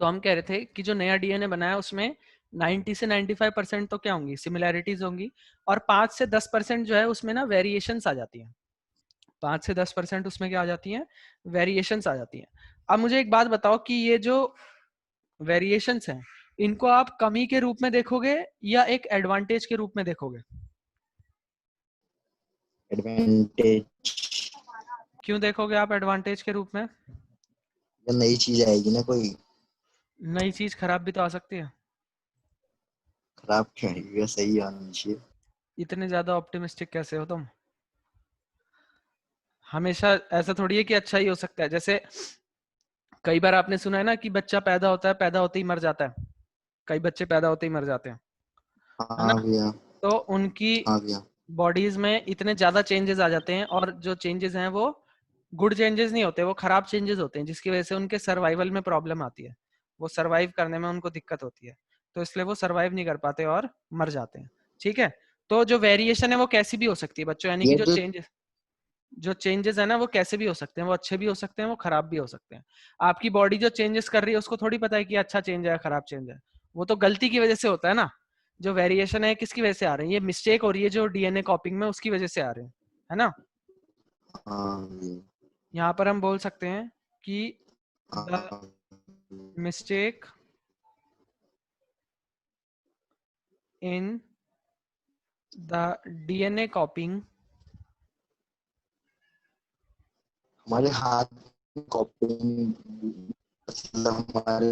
तो हम कह रहे थे कि जो नया डीएनए बना है उसमें 90 से 95% तो क्या होंगी, सिमिलैरिटीज होंगी, और 5 से 10% जो है उसमें ना वेरिएशंस आ जाती हैं। 5 से 10% उसमें क्या आ जाती हैं, वेरिएशंस आ जाती हैं। अब मुझे एक बात बताओ कि ये जो वेरिएशंस हैं इनको आप कमी के रूप में देखोगे या एक एडवांटेज के रूप में देखोगे? एडवांटेज। क्यों देखोगे आप एडवांटेज के रूप में? जब नई चीज आएगी ना कोई। नई चीज खराब भी तो आ सकती है। खराब क्यों आएगी, सही आनी चाहिए। इतने ज्यादा ऑप्टिमिस्टिक कैसे हो तुम? हमेशा ऐसा थोड़ी है कि अच्छा ही हो सकता है। जैसे कई बार आपने सुना है ना कि बच्चा पैदा होता है, पैदा होते ही मर जाता है। कई बच्चे पैदा होते ही मर जाते हैं, है ना? हाँ भैया। तो उनकी हाँ भैया। बॉडीज में इतने ज्यादा चेंजेस आ जाते हैं, और जो चेंजेस हैं वो गुड चेंजेस नहीं होते, वो खराब चेंजेस होते हैं, जिसकी वजह से उनके सर्वाइवल में प्रॉब्लम आती है। वो सर्वाइव करने में उनको दिक्कत होती है, तो इसलिए वो सर्वाइव नहीं कर पाते और मर जाते हैं। ठीक है? तो जो वेरिएशन है वो कैसी भी हो सकती है बच्चों, यानी कि ये जो जो चेंजेस है ना वो कैसे भी हो सकते हैं, वो अच्छे भी हो सकते हैं, वो खराब भी हो सकते हैं। आपकी बॉडी जो चेंजेस कर रही है उसको थोड़ी पता है कि अच्छा चेंज है खराब चेंज है। वो तो गलती की वजह से होता है ना। जो वेरिएशन है किसकी वजह से आ रहे हैं, ये मिस्टेक हो रही है जो डीएनए कॉपिंग में, उसकी वजह से आ रहे हैं, है ना? हाँ भैया। यहाँ पर हम बोल सकते हैं कि द हाँ मिस्टेक इन द डीएनए कॉपिंग हमारे हाथ में कॉपी, मतलब हमारे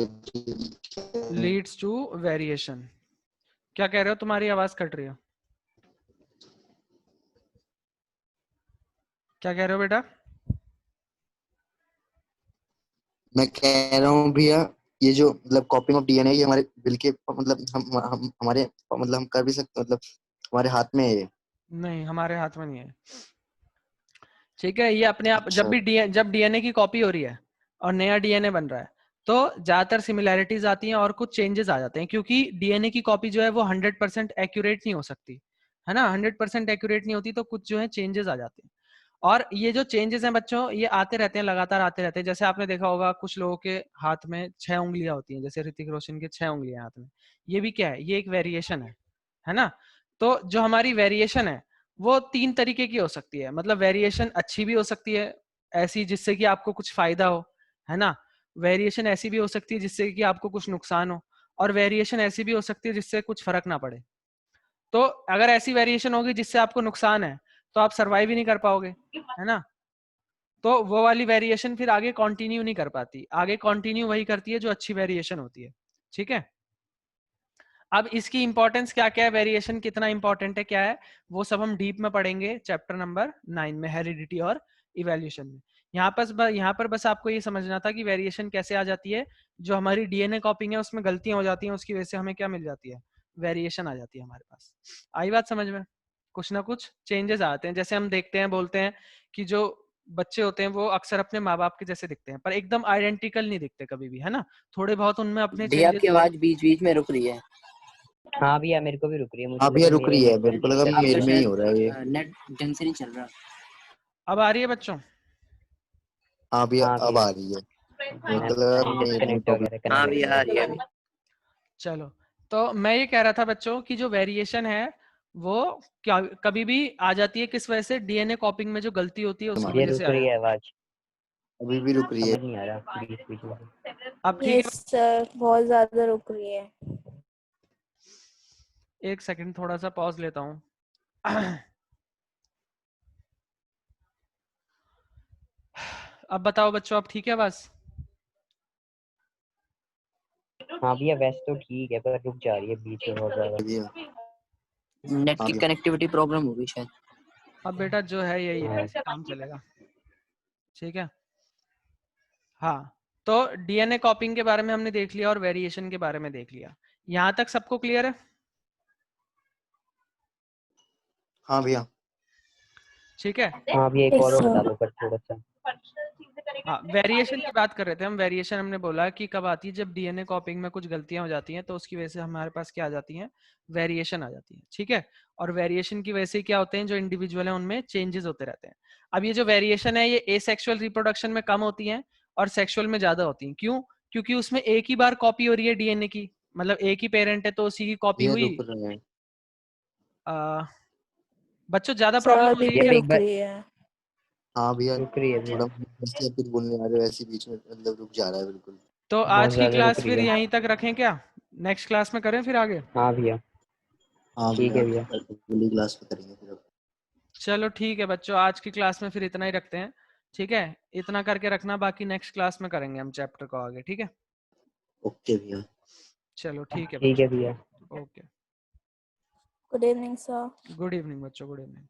लीड्स टू वेरिएशन। क्या कह रहे हो? तुम्हारी आवाज कट रही है। क्या कह रहे हो बेटा? मैं कह रहा हूँ भैया, ये जो मतलब कॉपिंग ऑफ डीएनए ये हमारे दिल के मतलब हम हमारे मतलब हम कर भी सकते, मतलब हमारे हाथ में है ये। नहीं, हमारे हाथ में नहीं है। ठीक है? ये अपने आप अच्छा। जब डीएनए की कॉपी हो रही है और नया डीएनए बन रहा है, तो ज्यादातर सिमिलैरिटीज आती हैं और कुछ चेंजेस आ जाते हैं, क्योंकि डीएनए की कॉपी जो है वो 100% एक्यूरेट नहीं हो सकती, है ना? 100% एक्यूरेट नहीं होती, तो कुछ जो है चेंजेस आ जाते हैं। और ये जो चेंजेस हैं बच्चों, ये आते रहते हैं, लगातार आते रहते हैं। जैसे आपने देखा होगा कुछ लोगों के हाथ में 6 उंगलियां होती हैं, जैसे ऋतिक रोशन के 6 उंगलियां हाथ में। ये भी क्या है? ये एक वेरिएशन है ना? तो जो हमारी वेरिएशन है वो 3 तरीके की हो सकती है। मतलब वेरिएशन अच्छी भी हो सकती है, ऐसी जिससे कि आपको कुछ फायदा हो, है ना? वेरिएशन ऐसी भी हो सकती है जिससे कि आपको कुछ नुकसान हो, और वेरिएशन ऐसी भी हो सकती है जिससे कुछ फर्क ना पड़े। तो अगर ऐसी वेरिएशन होगी जिससे आपको नुकसान है, तो आप सरवाइव ही नहीं कर पाओगे, है ना? तो वो वाली वेरिएशन फिर आगे कंटिन्यू नहीं कर पाती। आगे कंटिन्यू वही करती है जो अच्छी वेरिएशन होती है। ठीक है? अब इसकी इंपॉर्टेंस क्या क्या है, वेरिएशन कितना इंपॉर्टेंट है, क्या है, वो सब हम डीप में पढ़ेंगे चैप्टर नंबर 9 में, हेरिडिटी और इवैल्यूएशन में। यहाँ पर बस आपको ये समझना था कि वेरिएशन कैसे आ जाती है। जो हमारी डीएनए कॉपिंग है उसमें गलतियां हो जाती हैं, उसकी वजह से हमें क्या मिल जाती है, वेरिएशन आ जाती है हमारे पास। आई बात समझ में? कुछ ना कुछ चेंजेस आते हैं। जैसे हम देखते हैं, बोलते हैं कि जो बच्चे होते हैं वो अक्सर अपने माँ बाप के जैसे दिखते हैं, पर एकदम आइडेंटिकल नहीं दिखते कभी भी, है ना? थोड़े बहुत उनमें अपने भैया आपकी चेंजेस। आवाज बीच बीच में रुक रही है। हाँ भैया मेरे को भी रुक रही है, मुझे हाँ भैया लगा रुक मेरा रही ही है, नेटवर्क मेरे को लगा इशू है। आपका मेरे में ही हो रहा है ये। शायद नेट ढंग से नहीं चल रहा। अब आ रही है बच्चों? हाँ भैया हाँ अब भैया आ रही है, मेरे मैं को लगा मेरे में डिस्कनेक्ट हो गया था, प्रॉब्लम। हाँ कनेक्ट भैया आ रही है अभी। चलो, तो मैं ये कह रहा था बच्चों कि जो वेरिएशन है वो क्या कभी भी आ जाती है, किस वजह से, डीएनए कॉपिंग में जो गलती होती है उसकी ये वजह से रुक आ रही है जाती आवाज, अभी भी रुक रही है। समझ नहीं आ रहा बीच बीच में। है। अब ठीक यस सर, बहुत ज्यादा रुक रही है। है, एक सेकंड थोड़ा सा पॉज लेता हूँ। अब बताओ बच्चों, अब ठीक है बस? हाँ भैया वैसे तो ठीक है, पर रुक जा रही है बीच में बहुत ज्यादा। भैया नेट हाँ की भैया। कनेक्टिविटी प्रॉब्लम होगी शायद। अब बेटा जो है यही है, हाँ ऐसे काम चलेगा। ठीक है? हाँ, तो डीएनए कॉपिंग के बारे में हमने देख लिया और वेरिएशन के बारे में देख लिया। यहाँ तक सबको क्लियर है? हाँ भैया। ठीक है? हाँ भैया एक यस और बता सर। दो पर थोड़ा सा। हाँ, वेरिएशन की बात कर रहे थे हम। वेरिएशन हमने बोला कि कब आती है, जब डीएनए कॉपिंग में कुछ गलतियां हो जाती हैं, तो उसकी वजह से हमारे पास क्या आ जाती हैं, वेरिएशन आ जाती है। ठीक है? और वेरिएशन की वजह से क्या होते हैं, जो इंडिविजुअल है उनमें चेंजेस होते रहते हैं। अब ये जो वेरिएशन है ये एसेक्सुअल रिप्रोडक्शन में कम होती है और सेक्सुअल में ज्यादा होती है। क्यों? क्योंकि उसमें एक ही बार कॉपी हो रही है डीएनए की, मतलब एक ही पेरेंट है तो उसी की कॉपी भैया हुई। रुक रहे हैं। बच्चों ज्यादा प्रॉब्लम हो सर रही है दीदी क्या? एक रुक बार रही है। हाँ भैया रुक रही है भैया, थोड़ा जैसे आप कुछ बोलने आ रहे हो वैसे बीच में मतलब रुक जा रहा है बिल्कुल। तो बहुत आज की ज्यादा क्लास रुक रही फिर है। यहीं तक रखें क्या? नेक्स्ट क्लास में करें फिर आगे? हाँ भैया, हाँ ठीक भैया है भैया। अगली क्लास में करेंगे फिर अब। चलो ठीक है बच्चों, आज की क्लास में फिर इतना ही रखते हैं। ठीक है, इतना करके रखना, बाकी नेक्स्ट क्लास में करेंगे हम चैप्टर को आगे। ठीक है, ओके भैया। चलो ठीक है ठीक है बच्चों, भैया। Okay. Good evening sir. Good evening बच्चों, गुड इवनिंग।